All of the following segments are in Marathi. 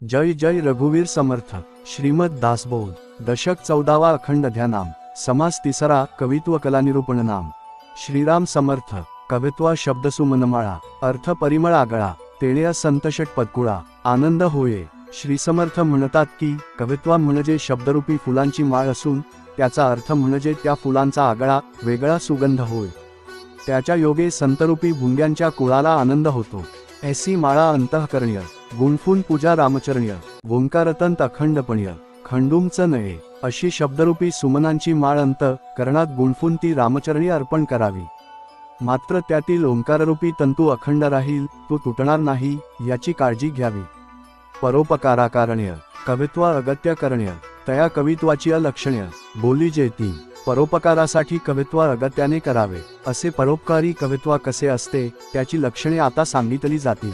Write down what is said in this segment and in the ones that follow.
जय जय रघुवीर समर्थ। श्रीमद दासबोध दशक 14वा अखंड ध्यानाम समास तिसरा कवित्व कलानिरूपण नाम। श्रीराम समर्थ कवित्वा शब्दसुमनमाळा अर्थ परिमळ आगळा तेणे संत षटपदकुळा आनंद होये। श्री समर्थ म्हणतात की कवित्वा म्हणजे शब्दरूपी फुलांची माळ असून त्याचा अर्थ म्हणजे त्या फुलांचा आगळा वेगळा सुगंध होय। त्याच्या योगे संतरूपी भुंग्यांच्या कुळाला आनंद होतो। ऐसी माळा अंतःकरणीय गुणफून पूजा रामचरणीय ओंकारतंत अखंडपणीय खंडूमच नये। अशी शब्दरूपी सुमनांची माळ अंतःकरणात गुणफून ती रामचरणी अर्पण करावी। मात्र त्यातील ओंकाररूपी तंतू अखंड राहील, तो तुटणार नाही याची काळजी घ्यावी। परोपकाराकारणीय कवित्वा अगत्यकरणीय तया कवित्वाची लक्षणीय बोली जेती। परोपकारासाठी कवित्वा अगत्याने करावे। असे परोपकारी कवित्वा कसे असते त्याची लक्षणे आता सांगितली जातील।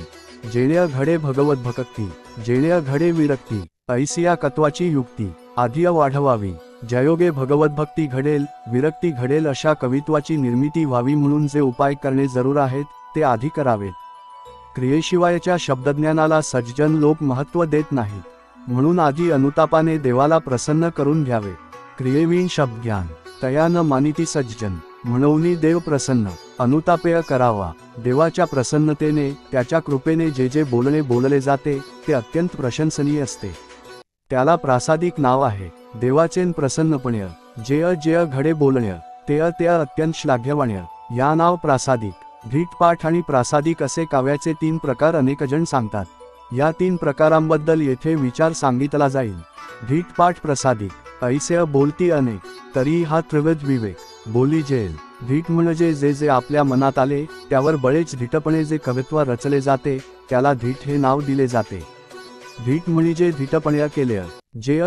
जेणे घडे भगवत भक्ती जेणे घडे विरक्ती ऐसिया कत्वाची युक्ती आधी वाढवावी। ज्यायोगे भगवत भक्ती घडेल विरक्ती घडेल अशा कवित्वाची निर्मिती व्हावी म्हणून जे उपाय करणे जरूर आहेत ते आधी करावेत। क्रियेशिवायच्या शब्दज्ञानाला सज्जन लोक महत्त्व देत नाहीत, म्हणून आधी अनुतापाने देवाला प्रसन्न करून घ्यावे। क्रियेविण शब्दज्ञान तया न मानिती सज्जन म्हणून देव प्रसन्न अनुतापेय करावा। देवाच्या प्रसन्नतेने त्याच्या कृपेने जे जे बोलले जाते ते अत्यंत प्रशंसनीय असते। त्याला प्रासादिक नाव आहे। देवाचे प्रसन्नपणे जे घडे बोलणे ते अत्यंत श्लाघ्यवाण्य या नाव प्रासादिक। धीटपाठ आणि प्रासादिक असे काव्याचे 3 प्रकार अनेकजण सांगतात। या 3 प्रकारांबद्दल येथे विचार सांगितला जाईल। धीटपाठ प्रसादिक ऐसे बोलती अनेक तरी हा त्रिविध विवेक बोली जेल। धीट म्हणजे जे आपल्या मनात आले त्यावर बळेच धीटपणे जे कवित्व रचले जाते त्याला धीट हे नाव दिले जाते। धीट म्हणजे धीटपणे केले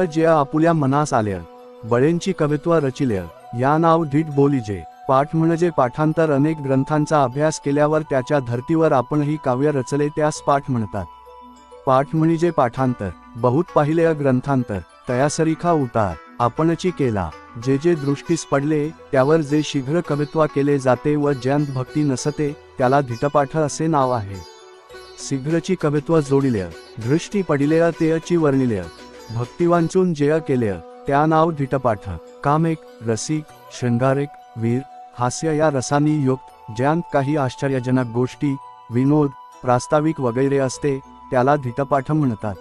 जे आपुल्या मनास आले बळेंची कवित्व रचिले या नाव धीट बोलीजे। पाठ म्हणजे पाठांतर अनेक ग्रंथांचा अभ्यास केल्यावर त्याच्या धर्तीवर आपणही काव्य रचले त्यास पाठ म्हणतात। पाठ म्हणजे पाठांतर बहुत पाहिले ग्रंथांतर तयासरीखा उतार आपणची केला। जे दृष्टीस पडले त्यावर जे शीघ्र कवित्व केले जाते व ज्यांत भक्ती नसते त्याला धीटपाठ असे नाव आहे। शीघ्रची कवित्व जोडिले दृष्टी पडिले तेची वर्णिले भक्तिवांचून जे केले त्या नाव धीटपाठ। कामिक रसिक शृंगारिक वीर हास्य या रसांनी युक्त ज्यांत काही आश्चर्यजनक गोष्टी विनोद प्रास्ताविक वगैरे असते त्याला धीटपाठ म्हणतात।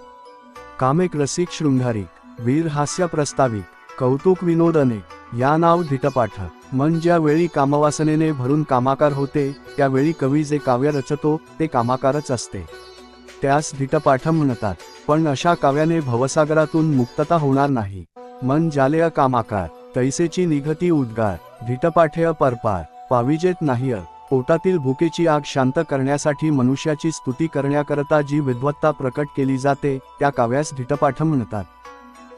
कामिक रसिक शृंगारिक वीर हास्य प्रस्ताविक कौतुक विनोद अनेक या नाव धीटपाठ। मन ज्या वेळी कामवासनेने भरून कामाकार होते त्यावेळी कवी जे काव्य रचतो ते कामाकारच असते, त्यास धीटपाठ म्हणतात। पण अशा काव्याने भवसागरातून मुक्तता होणार नाही। मन ज्याले कामाकार तैसेची निघती उद्गार धीटपाठेय परपार पाविजेत नाही। पोटातील भुकेची आग शांत करण्यासाठी मनुष्याची स्तुती करण्याकरता जी विद्वत्ता प्रकट केली जाते त्या काव्यास धीटपाठ म्हणतात।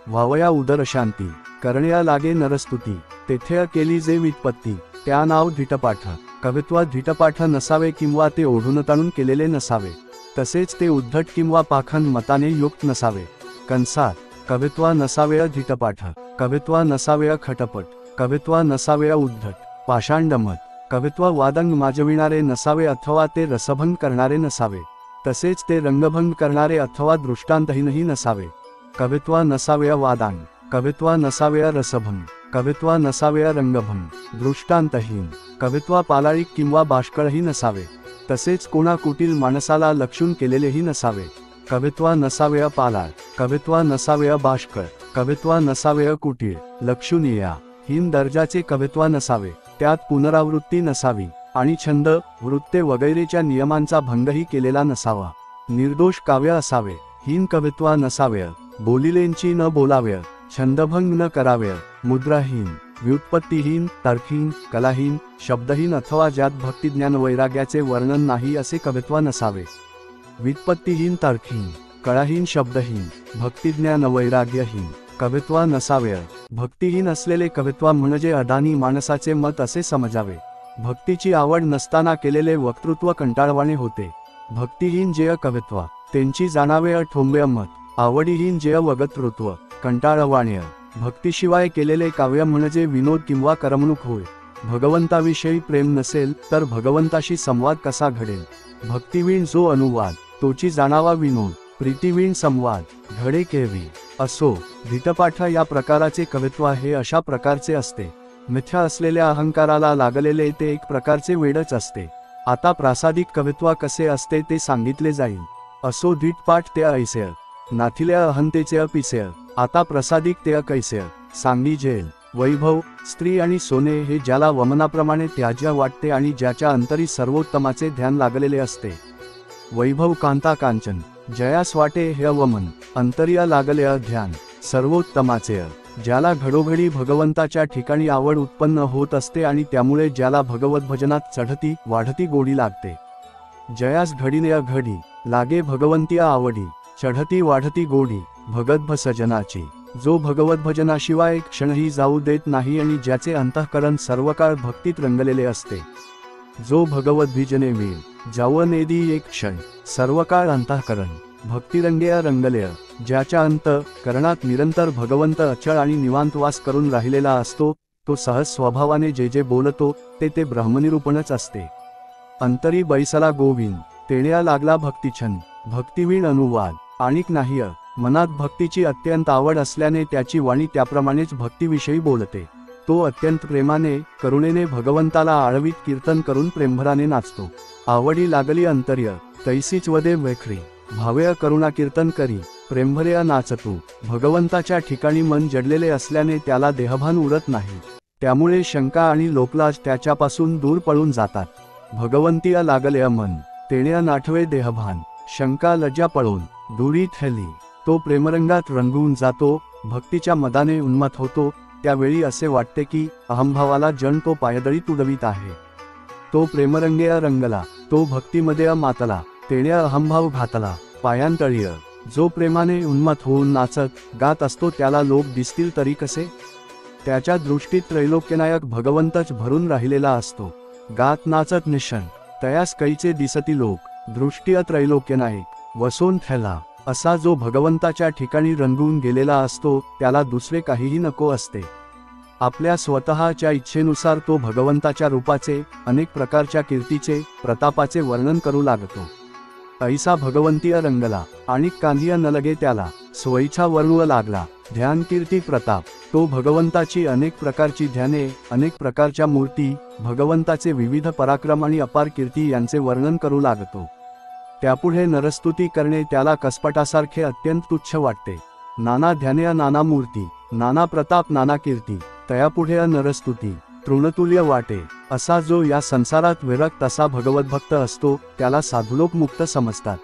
व्हावया उदरशांती करण्या लागे नरस्तुती तेथे केली जे व्युत्पत्ती त्या नाव धीटपाठ। कवित्वा धीटपाठ नसावे किंवा ते ओढून ताणून केलेले नसावे, तसेच ते उद्धट किंवा पाखंड मताने युक्त नसावे। कंसात कवित्वा नसावे धीटपाठ कवित्वा नसावे खटपट कवित्वा नसावे उद्धट पाषांडमत कवित्वा वादंग माजविणारे नसावे अथवा ते रसभंग करणारे नसावे, तसेच ते रंगभंग करणारे अथवा दृष्टांतहीनही नसावे। कवित्वा नसावे वादांग कवित्वा नसावे रसभंग कवित्वा नसावे रंगभंग दृष्टांतहीन कवित्वा पालाळिक किंवा बाष्कळही नसावे, तसेच कोणा कुटील माणसाला लक्षून केलेलेही नसावे। कवित्वा नसावे पालाळ कवित्वा नसावे बाष्कळ कवित्वा नसावे कुटीळ लक्षणीय हीन दर्जाचे कवित्वा नसावे। त्यात पुनरावृत्ती नसावी आणि छंद वृत्ते वगैरेच्या नियमांचा भंगही केलेला नसावा। निर्दोष काव्य असावे। हीन कवित्वा नसावे बोलिलेंची न बोलावे छंदभंग न करावे मुद्राहीन व्युत्पत्तीहीन तर्कहीन कलाहीन शब्दहीन अथवा ज्यात भक्तिज्ञान वैराग्याचे वर्णन नाही असे कवित्वा नसावे। व्युत्पत्तीहीन तर्कहीन कलाहीन शब्दहीन भक्तिज्ञान वैराग्यहीन कवित्वा नसावे। भक्तिहीन असलेले कवित्वा म्हणजे अदानी माणसाचे मत असे समजावे। भक्तीची आवड नसताना केलेले वक्तृत्व कंटाळवाणे होते। भक्तिहीन जे कवित्वा त्यांची जाणावे ठोंबे मत आवडीहीन जे वक्तृत्व कंटाळवाणे। भक्तीशिवाय केलेले काव्य म्हणजे विनोद किंवा करमणूक होय। भगवंताविषयी प्रेम नसेल तर भगवंताशी संवाद कसा घडेल। भक्तिविण जो अनुवाद तोची जाणावा विनोद प्रीतिवीण संवाद, धडे केवी असो. धिटपाठ या प्रकाराचे कवित्व हे अशा प्रकारचे असते. मिथ्या असलेल्या अहंकाराला लागलेले ते एक प्रकारचे वेडच असते. आता प्रासादिक कवित्व कसे असते ते सांगितले जाईल. असो धिटपाठ ते ऐसेय, नाथिल्या अहंतेचे अपिसेय. आता प्रसादिक ते कैसेय, सांगी जेल. वैभव, स्त्री आणि सोने हे ज्याला वमनाप्रमाणे त्याज्य वाटते आणि ज्याच्या अंतरी सर्वोत्तमाचे ध्यान लागलेले असते. वैभव कांता कांचन, जयास वाटे हे वमन, अंतरिया लागले ध्यान सर्वोत्तमाचे. ज्याला घडोघडी भगवंताच्या ठिकाणी आवड उत्पन्न होत असते आणि त्यामुळे ज्याला भगवत भजनात चढती वाढती गोडी लागते. जयास घडीने घडी लागे भगवंती आवडी, चढती वाढती गोडी भगत सजनाची. जो भगवत भजनाशिवाय एक क्षणही जाऊ देत नाही आणि ज्याचे अंतःकरण सर्वकाळ भक्तीत रंगलेले असते. जो भगवत भजने वेळ जावनेदी एक क्षण, सर्वकाळ अंतःकरण भक्तिरंगेय रंगलेय. ज्याच्या अंतःकरणात निरंतर भगवंत अचळ आणि निवांत वास करून राहिलेला असतो, तो सहज स्वभावाने जे जे बोलतो ते ब्रह्मनिरूपणच असते. अंतरी बैसला गोविंद, तेण्या लागला भक्तिछंद. भक्तिवीण अनुवाद, आणिक नाही. मनात भक्तीची अत्यंत आवड असल्याने त्याची वाणी त्याप्रमाणेच भक्तीविषयी बोलते. तो अत्यंत प्रेमाने करुणेने भगवंताला आळवीत कीर्तन करून प्रेमभराने नाचतो. आवडी लागली अंतर्य तैसीच वदे वेखरी, भावेय करुणा कीर्तन करी प्रेमभरेय नाचतू. भगवंताच्या ठिकाणी मन जडलेले असल्याने त्याला देहभान उरत नाही. त्यामुळे शंका आणि लोकलाज त्याच्यापासून दूर पळून जातात. भगवंतीय लागले मन, तेण्या नाठवे देहभान. शंका लज्जा पळून दूरी थैली, तो प्रेमरंगात रंगून जातो. भक्तीच्या मदाने उन्मत्त होतो. त्यावेळी असे वाटते की अहंभावाला जण तो पायदळी तुडवीत आहे. तो प्रेमरंगेय रंगला, तो भक्तीमध्ये मातला, तेण्या अहंभाव घातला पायांतळीय. जो प्रेमाने उन्मत्त होऊन नाचत गात असतो त्याला लोक दिसतील तरी कसे. त्याच्या दृष्टीत त्रैलोक्यनायक भगवंतच भरून राहिलेला असतो. गात नाचत निशन तयास कैचे दिसती लोक, दृष्टी त्रैलोक्यनायक वसोन थैला. असा जो भगवंताच्या ठिकाणी रंगून गेलेला असतो त्याला दुसरे काहीही नको असते. आपल्या स्वतःच्या इच्छेनुसार तो भगवंताच्या रूपाचे, अनेक प्रकारच्या कीर्तीचे, प्रतापाचे वर्णन करू लागतो. ऐसा भगवंतीय रंगला आणि कांदिया न लगे त्याला, स्वइच्छा वर्णू लागला ध्यान कीर्ती प्रताप. तो भगवंताची अनेक प्रकारची ध्याने, अनेक प्रकारच्या मूर्ती, भगवंताचे विविध पराक्रम आणि अपार कीर्ती यांचे वर्णन करू लागतो. त्यापुढे नरस्तुती करणे त्याला कसपटासारखे अत्यंत तुच्छ वाटते. नाना ध्याने नाना मूर्ती, नाना प्रताप नाना कीर्ती, तयापुढे नरस्तुती तृणतुल्य वाटे. असा जो या संसारात विरक्त असा भगवत भक्त असतो त्याला साधुलोक मुक्त समजतात.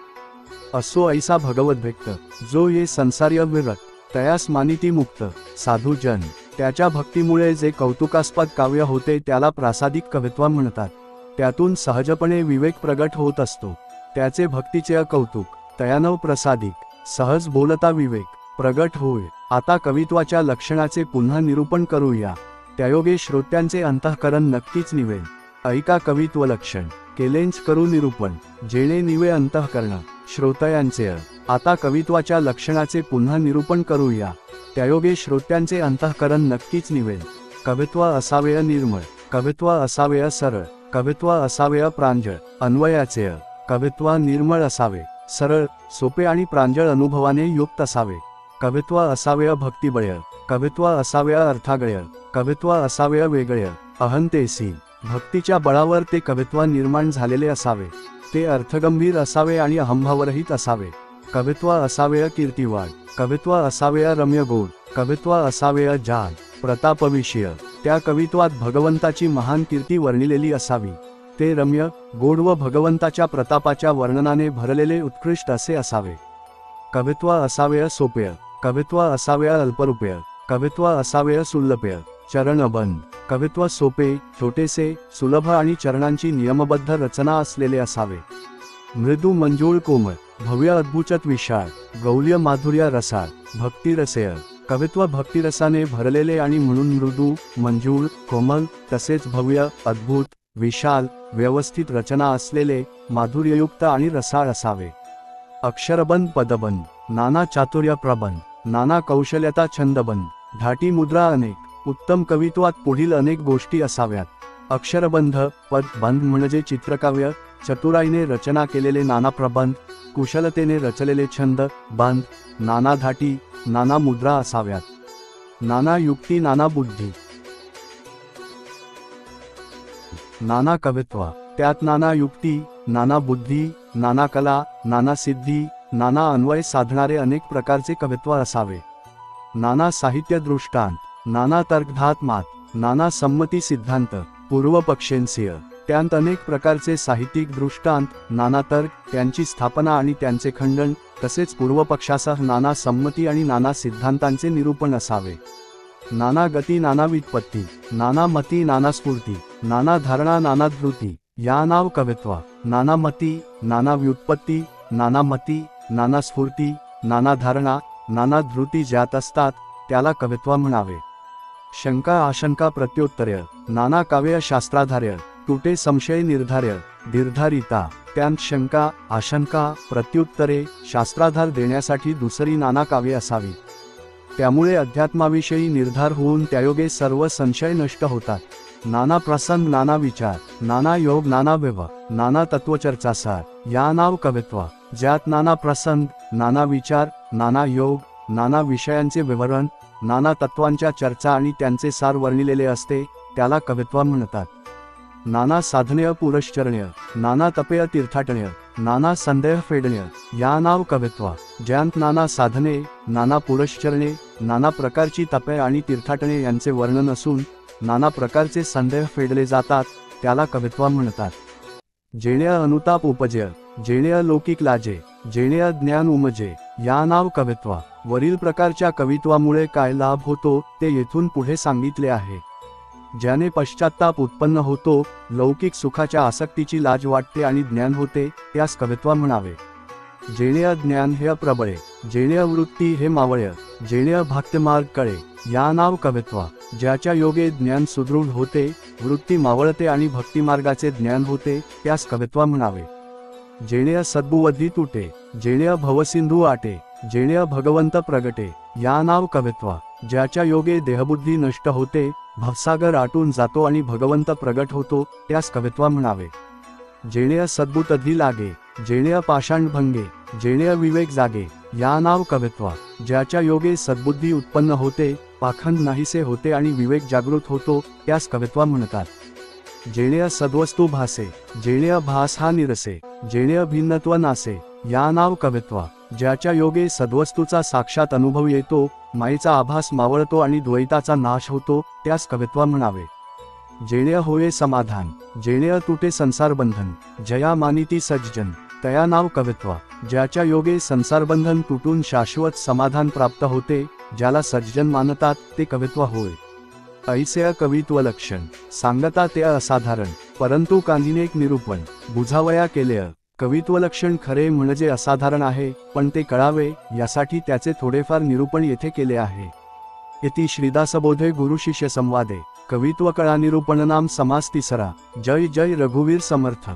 असो ऐसा भगवत भक्त, जो ये संसार्य विरक्त तयास मानिती मुक्त. साधुजन, त्याच्या भक्तीमुळे जे कौतुकास्पद काव्य होते त्याला प्रासादिक कवित्व म्हणतात. त्यातून सहजपणे विवेक प्रगट होत असतो. त्याचे भक्तीचे कौतुक तयानव प्रसादिक, सहज बोलता विवेक प्रगट होय. आता कवित्वाच्या लक्षणाचे पुन्हा निरूपण करूया. त्यायोगे श्रोत्यांचे अंतःकरण नक्कीच निवेल. ऐका कवित्व लक्षण, केलेंच करू निरूपण, जेणे निवे अंतःकरण श्रोतयांचे. आता कवित्वाच्या लक्षणाचे पुन्हा निरूपण करूया. त्यायोगे श्रोत्यांचे अंतःकरण नक्कीच निवेल. कवित्व असावेय निर्मळ, कवित्व असावेय सरळ, कवित्व असावेय प्रांजळ अन्वयाचे. कवित्व निर्मळ असावे, सरळ, सोपे आणि प्रांजळ अनुभवाने युक्त असावे. कवित्व असावेय भक्तिबळ, कवित्व असावेय अर्थागळ्य, कवित्व असावेय वेगळ्य अहंतेसी. भक्तीच्या बळावर ते कवित्व निर्माण झालेले असावे. ते अर्थगंभीर असावे आणि अहंभावरहित असावे. कवित्व असावेय कीर्तिवाद, कवित्व असावेय रम्य गोड, कवित्व असावेय जाल प्रतापविषय. त्या कवित्वात भगवंताची महान कीर्ती वर्णिलेली असावी. ते रम्य, गोड व भगवंताच्या प्रतापाच्या वर्णनाने भरलेले उत्कृष्ट असे असावे. कवित्व असावेय सोपेय, कवित्व असावेय अल्परूपेय, कवित्व असावेय सुलभय चरणबंध. कवित्व सोपे, छोटेसे, सुलभ आणि चरणांची नियमबद्ध रचना असलेले असावे. मृदू मंजूळ कोमळ, भव्य अद्भुत विशाळ, गौल्य माधुर्य रसाळ भक्तिरसेय. कवित्व भक्तिरसाने भरलेले आणि म्हणून मृदू, मंजूळ, कोमल तसेच भव्य, अद्भुत, विशाल, व्यवस्थित रचना असलेले, माधुर्ययुक्त आणि रसाळ असावे. अक्षरबंध पदबंध, नाना चातुर्य प्रबंध, नाना कौशल्यता छंदबंध, धाटी मुद्रा अनेक. उत्तम कवित्वात पुढील अनेक गोष्टी असाव्यात. अक्षरबंध, पदबंध म्हणजे चित्रकाव्य, चतुराईने रचना केलेले नाना प्रबंध, कुशलतेने रचलेले छंद बंध, नाना धाटी, नाना मुद्रा असाव्यात, नाना युक्ती, नाना बुद्धी, नाना कवित्व, त्यात नाना युक्ती, नाना बुद्धी, नाना कला, नाना सिद्धी, नाना अन्वय साधणारे अनेक प्रकारचे कवित्व असावे, नाना साहित्य दृष्टांत, नाना तर्कधात्मात, नाना संमती सिद्धांत, पूर्वपक्षेंसीय, त्यांत अनेक प्रकारचे साहित्यिक दृष्टांत, नाना तर्क, त्यांची स्थापना आणि त्यांचे खंडन, तसेच पूर्वपक्षासह नाना संमती आणि नाना सिद्धांतांचे निरूपण असावे, नाना गती, नाना व्युत्पत्ती, नाना मती, नाना स्फूर्ती, नाना धारणा, नाना धृती, या नाव कवित्व, नाना मती, नाना व्युत्पत्ती, नाना मती, नाना स्फूर्ती, नाना धारणा, नाना धृती ज्यात असतात त्याला कवित्व म्हणावे. शंका आशंका प्रत्युत्तर्य, नाना काव्य शास्त्राधार्य, तुटे संशय निर्धार्य, दीर्घारिता, त्यांत शंका आशंका प्रत्युत्तरे शास्त्राधार देण्यासाठी दुसरी नाना काव्ये असावी. त्यामुळे अध्यात्माविषयी निर्धार होऊन त्यायोगे सर्व संशय नष्ट होतात. नाना प्रसंग, नाना विचार, नाना योग, नाना व्यव, नाना तत्वचर्चासार, या नाव कवित्व, ज्यात नाना प्रसंग, नाना विचार, नाना योग, नाना विषयांचे विवरण, नाना तत्वांच्या चर्चा आणि त्यांचे सार वर्णिलेले असते त्याला कवित्व म्हणतात. नाना साधनेय पुरश्चरणीय, नाना तपेय तीर्थाटनीय, नाना संदेह फेडणीय, या नाव कवित्व, ज्यांत नाना साधने, नाना पुरश्चरणे, नाना प्रकारची तपे आणि तीर्थाटणे यांचे वर्णन असून नाना प्रकारचे संदेह फेडले जातात त्याला कवित्व म्हणतात. जेणे अनुताप उपजय, जेणे लौकिक लाजे, जेणे ज्ञान उमजे, या नाव कवित्व. वरील प्रकारच्या कवित्वामुळे काय लाभ होतो ते येथून पुढे सांगितले आहे. ज्याने पश्चात्ताप उत्पन्न होतो, लौकिक सुखाच्या आसक्तीची लाज वाटते आणि ज्ञान होते त्यास कवित्व म्हणावे. जेणे ज्ञान हे प्रबळे, जेणे वृत्ती हे मावळ्य, जेणे भक्तिमार्ग कळे, या नाव कवित्व, ज्याच्या योगे ज्ञान सुदृढ होते, वृत्ती मावळते आणि भक्तिमार्गाचे ज्ञान होते त्यास कवित्व म्हणावे. जेणे सद्बुवधी तुटे, जेणे भवसिंधू आटे, जेणे भगवंत प्रगटे, या नाव कवित्व, ज्याच्या योगे देहबुद्धी नष्ट होते, भवसागर आटून जातो आणि भगवंत प्रगट होतो त्यास कवित्व म्हणावे. जेणे सद्बुतधी लागे, जेणे पाषाण भंगे, जेणे विवेक जागे, या नाव कवित्व, ज्याच्या योगे सद्बुद्धी उत्पन्न होते, पाखंड नाहीसे होते आणि विवेक जागृत होतो त्यास कवित्व म्हणतात. जेणे सद्वस्तू भासे, जेणे भास हा निरसे, जेणे भिन्नत्व नासे, या नाव कवित्व, ज्याच्या योगे सद्वस्तूचा साक्षात अनुभव येतो, मायेचा आभास मावळतो आणि द्वैताचा नाश होतो त्यास कवित्व म्हणावे. जेणे होये समाधान, जेणे तुटे संसार बंधन, जया मानिती सज्जन, तया नाव कवित्व, ज्याच्या योगे संसारबंधन तुटून शाश्वत समाधान प्राप्त होते, ज्याला सज्जन मानतात ते कवित्व होय. ऐसे कवित्व लक्षण सांगता ते असाधारण, परंतु कांदीने एक निरूपण बुझावया केले. कवित्व लक्षण खरे म्हणजे असाधारण आहे, पण ते कळावे यासाठी त्याचे थोडेफार निरूपण येथे केले आहे. इति श्रीदासबोधे गुरुशिष्य संवादे कवित्व कळा निरूपण नाम समास तिसरा. जय जय रघुवीर समर्थ.